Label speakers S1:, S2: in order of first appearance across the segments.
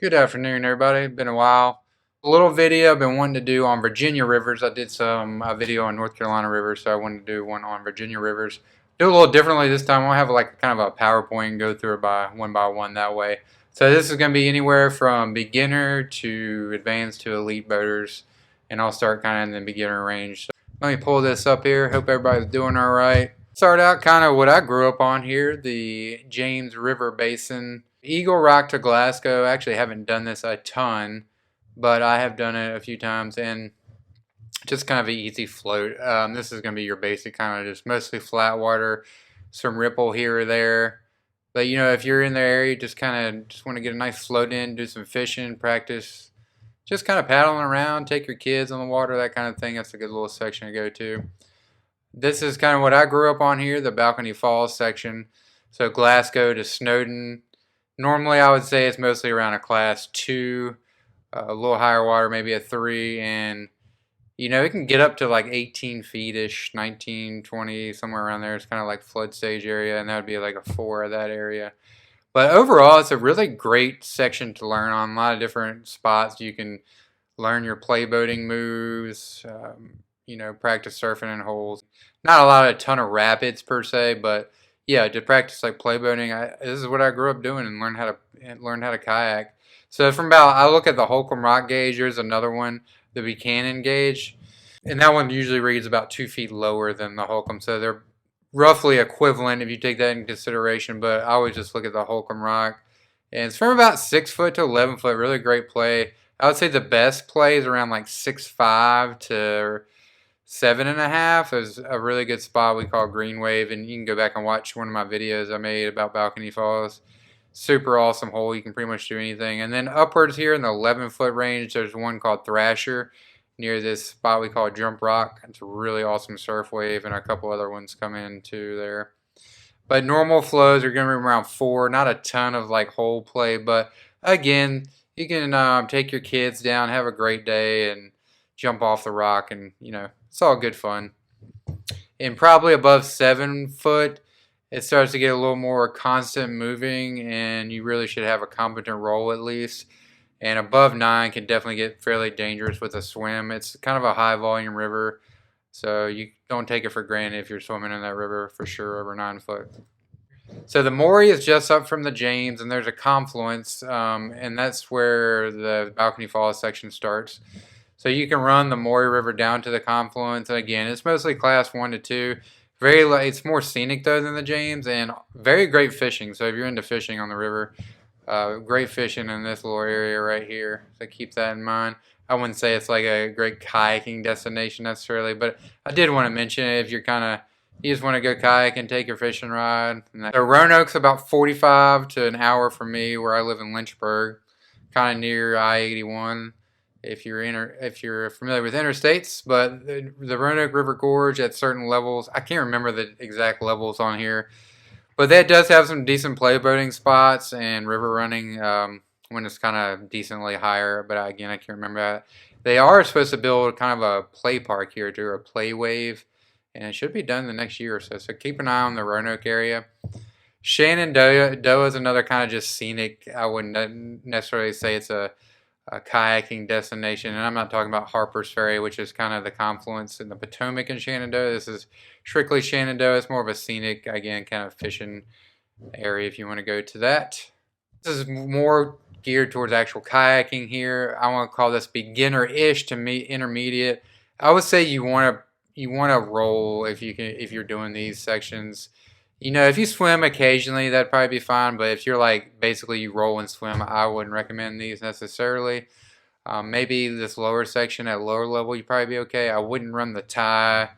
S1: Good afternoon, everybody. Been a while. A little video I've been wanting to do on Virginia rivers. I did some video on North Carolina rivers, so I wanted to do one on Virginia rivers. Do a little differently this time. I'll have like kind of a PowerPoint and go through it by one that way. So this is going to be anywhere from beginner to advanced to elite boaters, and I'll start kind of in the beginner range. So let me pull this up here. Hope everybody's doing all right. Start out kind of what I grew up on here, the James River Basin. Eagle Rock to Glasgow. I actually haven't done this a ton, but I have done it a few times, and just kind of an easy float. This is going to be your basic kind of just mostly flat water, some ripple here or there. But if you're in the area, just kind of just want to get a nice float in, do some fishing, practice, just kind of paddling around, take your kids on the water, that kind of thing. That's a good little section to go to. This is kind of what I grew up on here, the Balcony Falls section. So Glasgow to Snowdon. Normally, I would say it's mostly around a class 2, a little higher water, maybe a 3, and it can get up to like 18 feet-ish, 19, 20, somewhere around there. It's kind of like flood stage area, and that would be like a 4 of that area. But overall, it's a really great section to learn on. A lot of different spots. You can learn your play boating moves, practice surfing in holes. Not a ton of rapids per se, but yeah, to practice like play boating, this is what I grew up doing and learned how to kayak. So I look at the Holcomb Rock gauge. There's another one, the Buchanan gauge, and that one usually reads about 2 feet lower than the Holcomb. So they're roughly equivalent if you take that into consideration. But I always just look at the Holcomb Rock, and it's from about 6 foot to 11 foot. Really great play. I would say the best play is around like 6'5" to 7.5. Is a really good spot we call Green Wave, and you can go back and watch one of my videos I made about Balcony Falls. Super awesome hole. You can pretty much do anything. And then upwards here in the 11-foot range, there's one called Thrasher near this spot we call Jump Rock. It's a really awesome surf wave, and a couple other ones come in too there. But normal flows are going to be around 4. Not a ton of like hole play, but again, you can take your kids down, have a great day, and jump off the rock, and it's all good fun. And probably above 7 foot, it starts to get a little more constant moving, and you really should have a competent roll at least. And above 9 can definitely get fairly dangerous with a swim. It's kind of a high volume river, so you don't take it for granted if you're swimming in that river for sure over 9 foot. So the Maury is just up from the James, and there's a confluence, and that's where the Balcony Falls section starts. So you can run the Maury River down to the confluence. And again, it's mostly class 1 to 2. It's more scenic though than the James, and very great fishing. So if you're into fishing on the river, great fishing in this little area right here. So keep that in mind. I wouldn't say it's like a great kayaking destination necessarily, but I did want to mention it if you just want to go kayak and take your fishing ride. So Roanoke's about 45 to an hour from me, where I live in Lynchburg, kind of near I-81. If you're familiar with interstates, but the Roanoke River Gorge at certain levels, I can't remember the exact levels on here, but that does have some decent play boating spots and river running when it's kind of decently higher, but again, I can't remember that. They are supposed to build kind of a play park here, do a play wave, and it should be done the next year or so, so keep an eye on the Roanoke area. Shenandoah is another kind of just scenic. I wouldn't necessarily say it's a kayaking destination, and I'm not talking about Harper's Ferry, which is kind of the confluence in the Potomac and Shenandoah. This is strictly Shenandoah. It's more of a scenic, again, kind of fishing area if you want to go to that. This is more geared towards actual kayaking here. I want to call this beginner-ish to intermediate. I would say you want to roll if you're doing these sections. If you swim occasionally, that'd probably be fine. But if you're like basically you roll and swim, I wouldn't recommend these necessarily. Maybe this lower section at lower level, you'd probably be okay. I wouldn't run the tie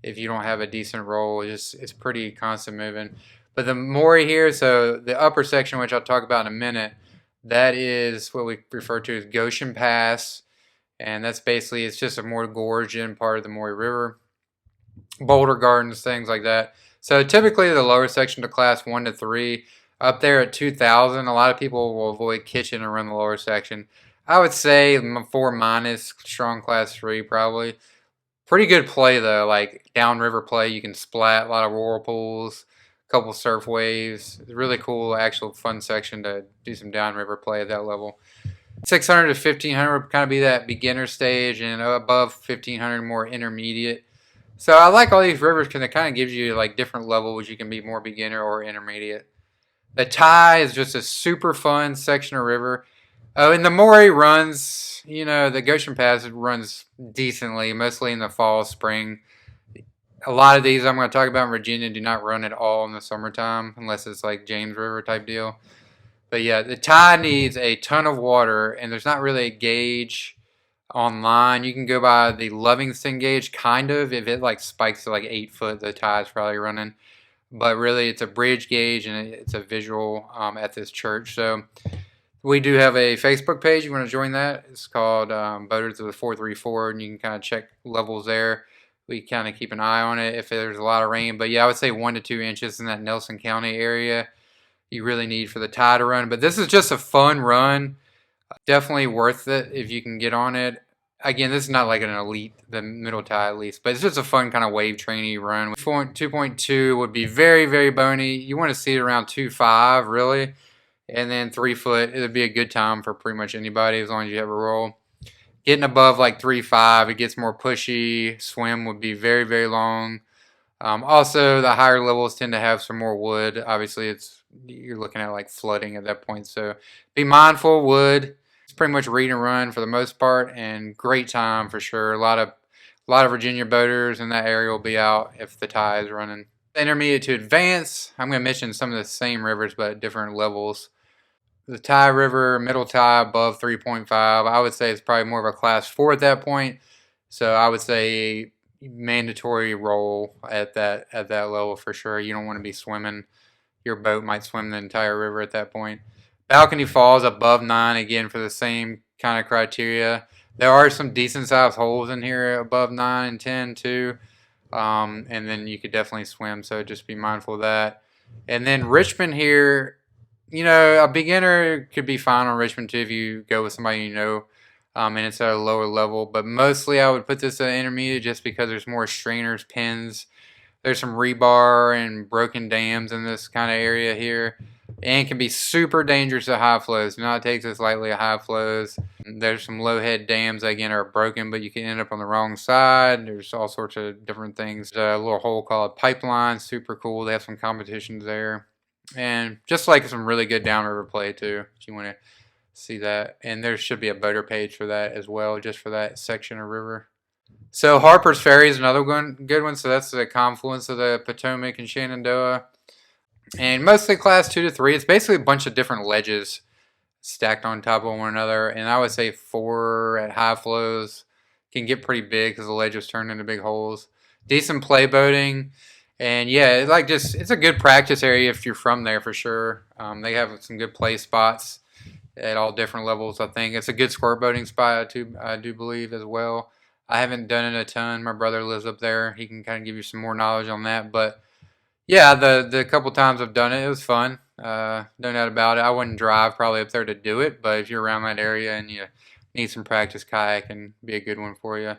S1: if you don't have a decent roll. It's pretty constant moving. But the Maury here, so the upper section, which I'll talk about in a minute, that is what we refer to as Goshen Pass. And that's basically, it's just a more gorge in part of the Maury River. Boulder gardens, things like that. So typically the lower section to class 1 to 3, up there at 2,000, a lot of people will avoid Kitchen and run the lower section. I would say 4 minus, strong class 3 probably. Pretty good play though, like downriver play. You can splat, a lot of whirlpools, couple surf waves. It's a really cool, actual fun section to do some downriver play at that level. 600 to 1500 would kind of be that beginner stage, and above 1500 more intermediate. So I like all these rivers because it kind of gives you like different levels. You can be more beginner or intermediate. The Ty is just a super fun section of river. Oh, and the Maury runs, the Goshen Pass runs decently, mostly in the fall, spring. A lot of these I'm going to talk about in Virginia do not run at all in the summertime unless it's like James River type deal. But yeah, the Ty needs a ton of water, and there's not really a gauge online. You can go by the Livingston gauge, kind of. If it like spikes to like 8 foot, the Ty is probably running. But really, it's a bridge gauge, and it's a visual at this church. So we do have a Facebook page. You want to join that? It's called Boaters of the 434, and you can kind of check levels there. We kind of keep an eye on it if there's a lot of rain. But yeah, I would say 1 to 2 inches in that Nelson County area you really need for the Ty to run. But this is just a fun run. Definitely worth it if you can get on it. Again, this is not like an elite, the middle Ty at least, but it's just a fun kind of wave trainy run. 2.2 would be very, very bony. You want to see it around 2.5 really. And then 3 foot, it would be a good time for pretty much anybody as long as you have a roll. Getting above like 3.5, it gets more pushy. Swim would be very, very long. Also, the higher levels tend to have some more wood. Obviously, you're looking at like flooding at that point. So be mindful, wood. It's pretty much read and run for the most part, and great time for sure. A lot of Virginia boaters in that area will be out if the Ty is running. Intermediate to advanced, I'm going to mention some of the same rivers but at different levels. The Ty River, middle Ty above 3.5, I would say it's probably more of a class 4 at that point. So I would say mandatory roll at that level for sure. You don't want to be swimming. Your boat might swim the entire river at that point. Balcony Falls above 9 again for the same kind of criteria. There are some decent sized holes in here above 9 and 10 too. And then you could definitely swim, so just be mindful of that. And then Richmond here, a beginner could be fine on Richmond too if you go with somebody and it's at a lower level. But mostly I would put this at intermediate just because there's more strainers, pins. There's some rebar and broken dams in this kind of area here. And can be super dangerous at high flows. Do not take this lightly at high flows. There's some low head dams that again are broken, but you can end up on the wrong side. There's all sorts of different things. There's a little hole called Pipeline, super cool. They have some competitions there. And just like some really good downriver play too, if you want to see that. And there should be a boater page for that as well, just for that section of river. So Harper's Ferry is another good one. So that's the confluence of the Potomac and Shenandoah. And mostly class 2 to 3. It's basically a bunch of different ledges stacked on top of one another. And I would say 4 at high flows can get pretty big because the ledges turn into big holes. Decent play boating. And yeah, it's a good practice area if you're from there for sure. They have some good play spots at all different levels, I think. It's a good squirt boating spot, I do believe, as well. I haven't done it a ton. My brother lives up there. He can kind of give you some more knowledge on that. But yeah, the couple times I've done it, it was fun. No doubt about it. I wouldn't drive probably up there to do it, but if you're around that area and you need some practice, kayak can be a good one for you.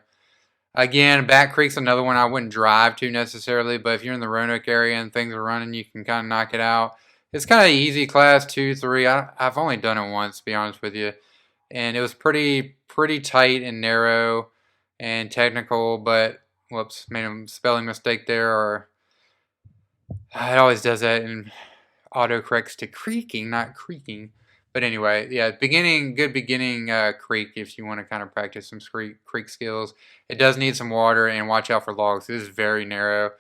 S1: Again, Back Creek's another one I wouldn't drive to necessarily, but if you're in the Roanoke area and things are running, you can kind of knock it out. It's kind of easy, class 2, 3. I've only done it once, to be honest with you, and it was pretty tight and narrow and technical. But whoops, made a spelling mistake there, or it always does that and autocorrects to creaking, not creaking. But anyway, yeah, good beginning creek if you want to kind of practice some creek skills. It does need some water, and watch out for logs. This is very narrow.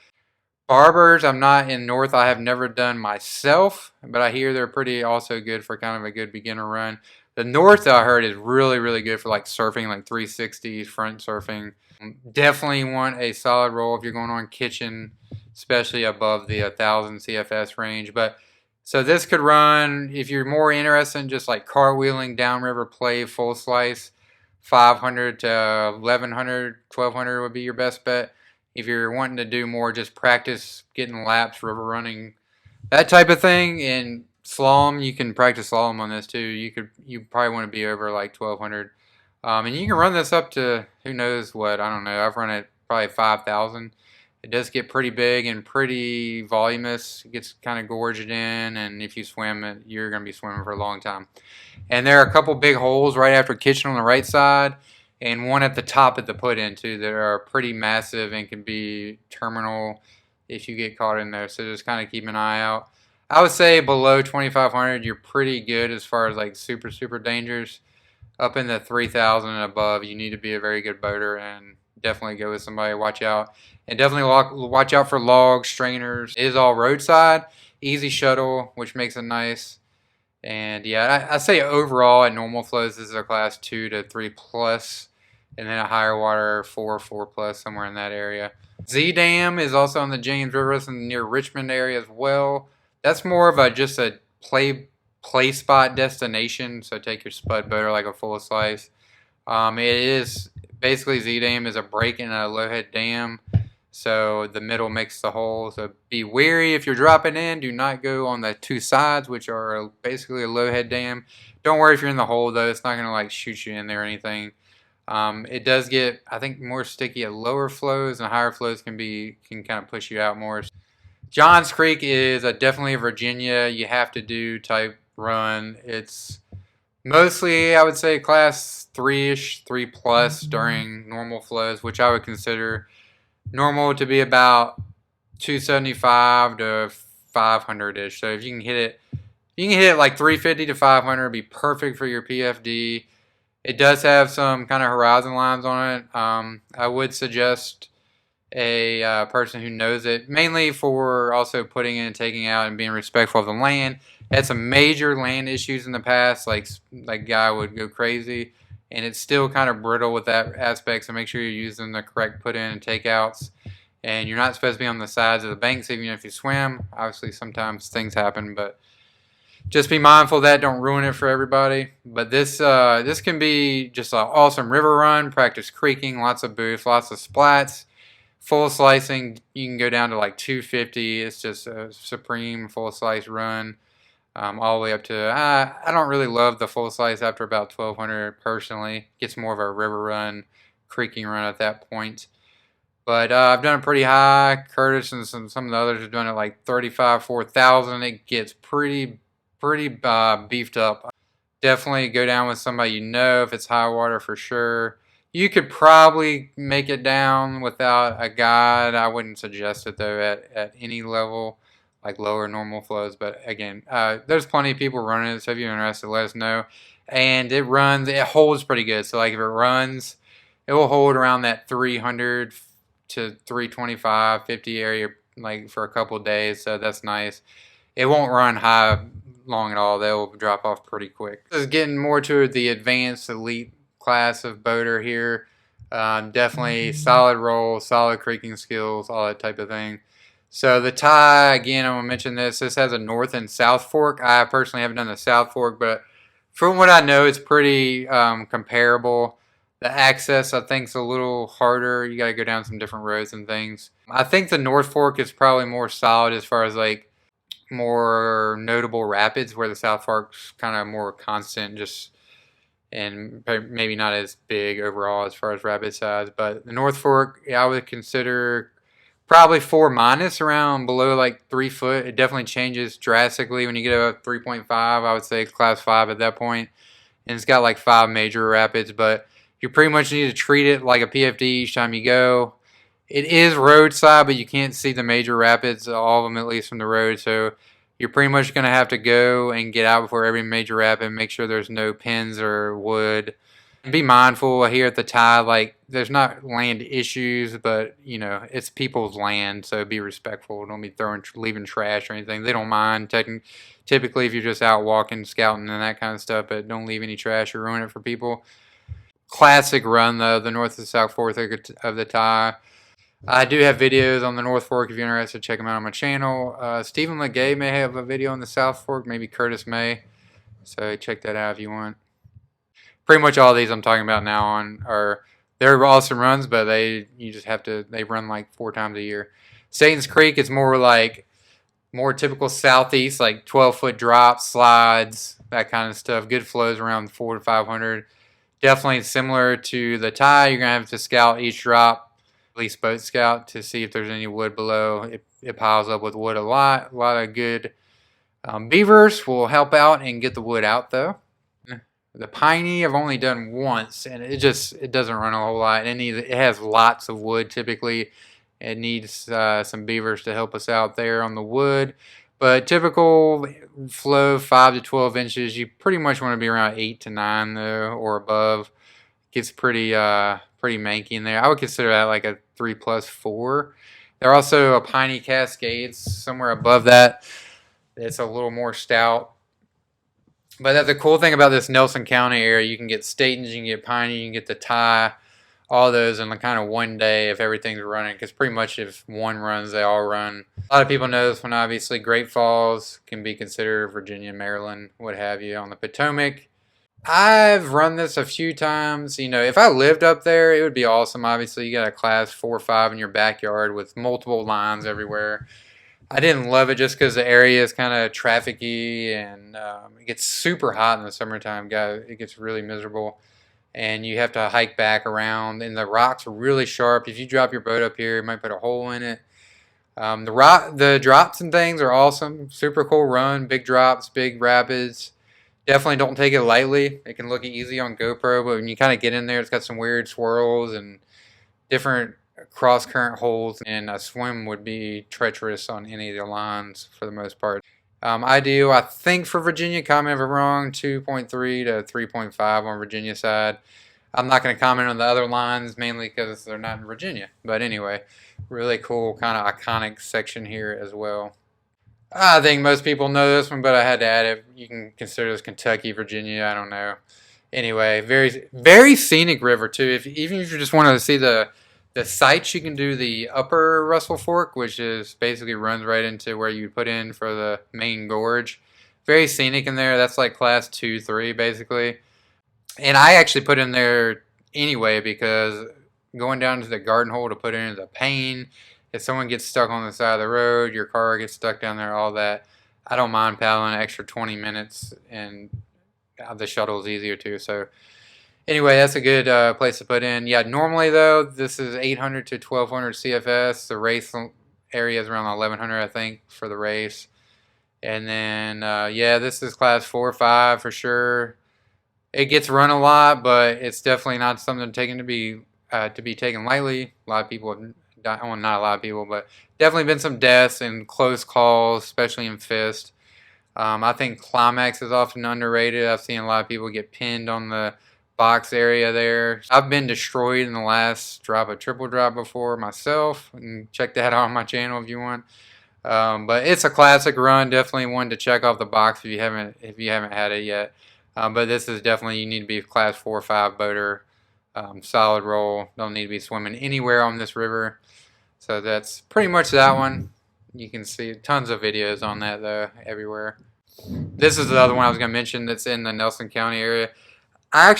S1: Barbers, I'm not in North. I have never done myself, but I hear they're pretty also good for kind of a good beginner run. The North, I heard, is really, really good for like surfing, like 360s, front surfing. Definitely want a solid roll if you're going on kitchen, especially above the 1,000 CFS range. But so this could run, if you're more interested in just like cartwheeling, downriver play, full slice, 500 to 1,100, 1,200 would be your best bet. If you're wanting to do more just practice getting laps, river running, that type of thing, and slalom, you can practice slalom on this too. You probably want to be over like 1,200. And you can run this up to who knows what, I don't know. I've run it probably 5,000. It does get pretty big and pretty voluminous. It gets kind of gorged in, and if you swim it, you're going to be swimming for a long time. And there are a couple big holes right after Kitchen on the right side, and one at the top at the put in too that are pretty massive and can be terminal if you get caught in there. So just kind of keep an eye out. I would say below 2,500, you're pretty good as far as like super dangers. Up in the 3,000 and above, you need to be a very good boater and definitely go with somebody. Watch out. And definitely watch out for logs, strainers. It is all roadside, easy shuttle, which makes it nice. And yeah, I say overall at normal flows, this is a class 2 to 3 plus, and then a higher water 4 plus, somewhere in that area. Z Dam is also on the James River, near Richmond area as well. That's more of just a play spot destination. So take your spud boater like a full slice. It is basically Z Dam is a break in a low head dam. So the middle makes the hole. So be wary if you're dropping in. Do not go on the two sides, which are basically a low head dam. Don't worry if you're in the hole though. It's not going to like shoot you in there or anything. It does get, I think, more sticky at lower flows, and higher flows can kind of push you out more. Johns Creek is definitely a Virginia you have to do type run. It's mostly, I would say, class 3-ish, 3 plus during normal flows, which I would consider normal to be about 275 to 500-ish. So if you can hit it like 350 to 500, it'd be perfect for your PFD. It does have some kind of horizon lines on it. I would suggest a person who knows it, mainly for also putting in and taking out and being respectful of the land. Had some major land issues in the past, like guy would go crazy, and it's still kind of brittle with that aspect, so make sure you're using the correct put in and takeouts. And you're not supposed to be on the sides of the banks even if you swim. Obviously sometimes things happen, but just be mindful of that. Don't ruin it for everybody. But this can be just an awesome river run. Practice creeking, lots of boost, lots of splats. Full slicing, you can go down to like 250. It's just a supreme full slice run. All the way up to, I don't really love the full slice after about 1,200 personally. Gets more of a river run, creeking run at that point. But I've done it pretty high. Curtis and some of the others have done it like 35, 4,000. It gets pretty beefed up. Definitely go down with somebody you know if it's high water for sure. You could probably make it down without a guide. I wouldn't suggest it though at any level, like lower normal flows. But again, there's plenty of people running it, so if you're interested, let us know. And it holds pretty good. So like if it runs, it will hold around that 300 to 325, 50 area like for a couple of days. So that's nice. It won't run high long at all. They'll drop off pretty quick. This is getting more to the advanced elite class of boater here. Definitely solid roll, solid creeking skills, all that type of thing. So the tie, again, I'm going to mention this. This has a north and south fork. I personally haven't done the south fork, but from what I know, it's pretty comparable. The access, I think, is a little harder. You got to go down some different roads and things. I think the north fork is probably more solid as far as like more notable rapids, where the south fork's kind of more constant, and maybe not as big overall as far as rapid size. But the North Fork, I would consider probably 4 minus, around below like 3 foot. It definitely changes drastically when you get above 3.5. I would say class 5 at that point. And it's got like 5 major rapids, but you pretty much need to treat it like a PFD each time you go. It is roadside, but you can't see the major rapids, all of them at least from the road. So you're pretty much going to have to go and get out before every major rapid. Make sure there's no pins or wood. And be mindful here at the tie, like there's not land issues, but you know, it's people's land, so be respectful. Don't be leaving trash or anything. They don't mind typically if you're just out walking, scouting and that kind of stuff, but don't leave any trash or ruin it for people. Classic run though, the north and south fork of the tie. I do have videos on the North Fork. If you're interested, check them out on my channel. Stephen Legay may have a video on the South Fork. Maybe Curtis may. So check that out if you want. Pretty much all these I'm talking about now they're awesome runs, but they run like 4 times a year. Satan's Creek is more typical southeast, like 12-foot drops, slides, that kind of stuff. Good flows around 400 to 500. Definitely similar to the tie. You're gonna have to scout each drop at least boat scout to see if there's any wood below. It piles up with wood a lot. A lot of good beavers will help out and get the wood out though. The piney I've only done once, and it doesn't run a whole lot. It has lots of wood typically. It needs some beavers to help us out there on the wood. But typical flow 5 to 12 inches. You pretty much want to be around 8 to 9 though, or above. Gets pretty manky in there. I would consider that like a 3+4. There are also a piney cascades somewhere above that. It's a little more stout. But that's the cool thing about this Nelson County area. You can get Statons, you can get piney, you can get the tie, all those in kind of one day if everything's running. Because pretty much if one runs, they all run. A lot of people know this one, obviously. Great Falls can be considered Virginia, Maryland, what have you, on the Potomac. I've run this a few times. You know, if I lived up there, it would be awesome. Obviously, you got a class 4 or 5 in your backyard with multiple lines everywhere. I didn't love it just because the area is kind of trafficy and it gets super hot in the summertime. It gets really miserable, and you have to hike back around. And the rocks are really sharp. If you drop your boat up here, it might put a hole in it. The drops and things are awesome. Super cool run. Big drops, big rapids. Definitely don't take it lightly. It can look easy on GoPro, but when you kind of get in there, it's got some weird swirls and different cross current holes, and a swim would be treacherous on any of the lines for the most part. Ideal, I think, for Virginia, comment if I'm wrong, 2.3 to 3.5 on Virginia side. I'm not going to comment on the other lines, mainly because they're not in Virginia. But anyway, really cool, kind of iconic section here as well. I think most people know this one, but I had to add it. You can consider this Kentucky, Virginia, I don't know. Anyway, very, very scenic river too. Even if you just want to see the sites, you can do the upper Russell Fork, which is basically runs right into where you put in for the main gorge. Very scenic in there. That's like class 2, 3 basically. And I actually put in there anyway because going down to the garden hole to put in is a pain. If someone gets stuck on the side of the road, your car gets stuck down there, all that. I don't mind paddling an extra 20 minutes, and the shuttle is easier too. So anyway, that's a good place to put in. Yeah, normally though, this is 800 to 1200 CFS. The race area is around 1100, I think, for the race. And then, yeah, this is class 4 or 5 for sure. It gets run a lot, but it's definitely not something to be taken lightly. A lot of people have died, well, not a lot of people, but definitely been some deaths and close calls, especially in fist. I think climax is often underrated. I've seen a lot of people get pinned on the box area there. I've been destroyed in the last drop of triple drop before myself, and check that out on my channel if you want. But it's a classic run, definitely one to check off the box if you haven't had it yet. But this is definitely, you need to be a class 4 or 5 boater, solid roll. Don't need to be swimming anywhere on this river. So that's pretty much that one. You can see tons of videos on that though, everywhere. This is the other one I was going to mention that's in the Nelson County area.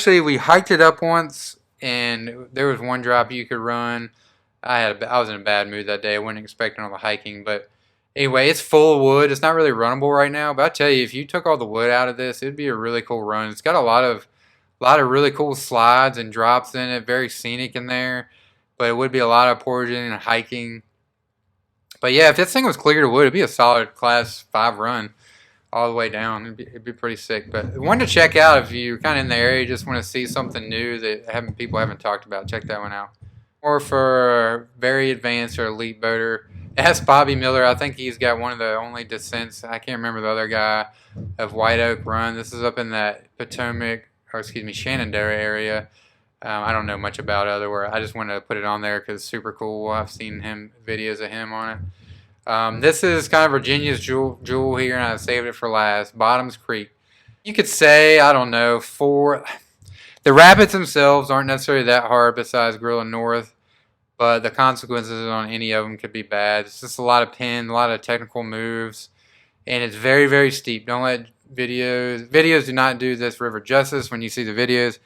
S1: We hiked it up once, and there was one drop you could run. I was in a bad mood that day. I wasn't expecting all the hiking, but anyway, it's full of wood. It's not really runnable right now, but I tell you, if you took all the wood out of this, it'd be a really cool run. It's got a lot of really cool slides and drops in it. Very scenic in there, but it would be a lot of portaging and hiking. But yeah, if this thing was clear to wood, it'd be a solid class 5 run all the way down. It'd be pretty sick. But one to check out if you're kind of in the area, you just want to see something new that people haven't talked about. Check that one out. Or for a very advanced or elite boater, ask Bobby Miller. I think he's got one of the only descents. I can't remember the other guy of White Oak Run. This is up in that Shenandoah area. I don't know much about otherwhere. I just wanted to put it on there because it's super cool. I've seen videos of him on it. This is kind of Virginia's jewel here, and I saved it for last. Bottoms Creek. You could say, I don't know, the rapids themselves aren't necessarily that hard besides Gorilla North, but the consequences on any of them could be bad. It's just a lot of pin, a lot of technical moves, and it's very, very steep. Don't let videos do not do this river justice when you see the videos.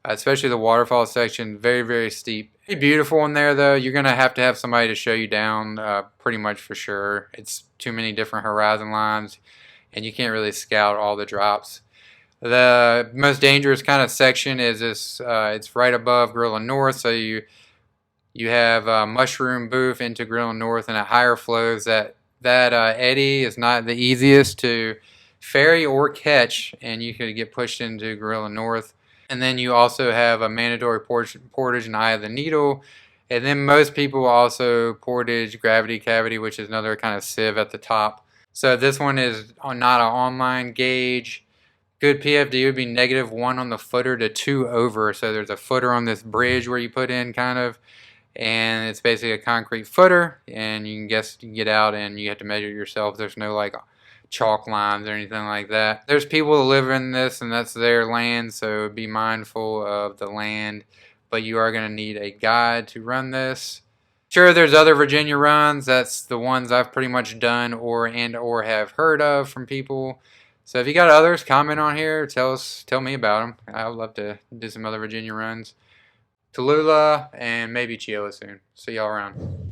S1: Especially the waterfall section, very, very steep. Pretty beautiful in there, though. You're going to have somebody to show you down, pretty much for sure. It's too many different horizon lines, and you can't really scout all the drops. The most dangerous kind of section is this. It's right above Gorilla North, so You have Mushroom Booth into Grill North, and at higher flows that eddy is not the easiest to ferry or catch, and you could get pushed into Gorilla North. And then you also have a mandatory portage and Eye of the Needle. And then most people also portage Gravity Cavity, which is another kind of sieve at the top. So this one is not an online gauge. Good PFD would be -1 on the footer to 2 over. So there's a footer on this bridge where you put in kind of, and it's basically a concrete footer, and you can get out and you have to measure yourself. There's no like chalk lines or anything like that. There's people that live in this and that's their land, so be mindful of the land, but you are going to need a guide to run this. Sure, there's other Virginia runs. That's the ones I've pretty much done or have heard of from people. So if you got others, comment on here. Tell me about them. I would love to do some other Virginia runs. Tallulah and maybe Cheoah soon. See y'all around.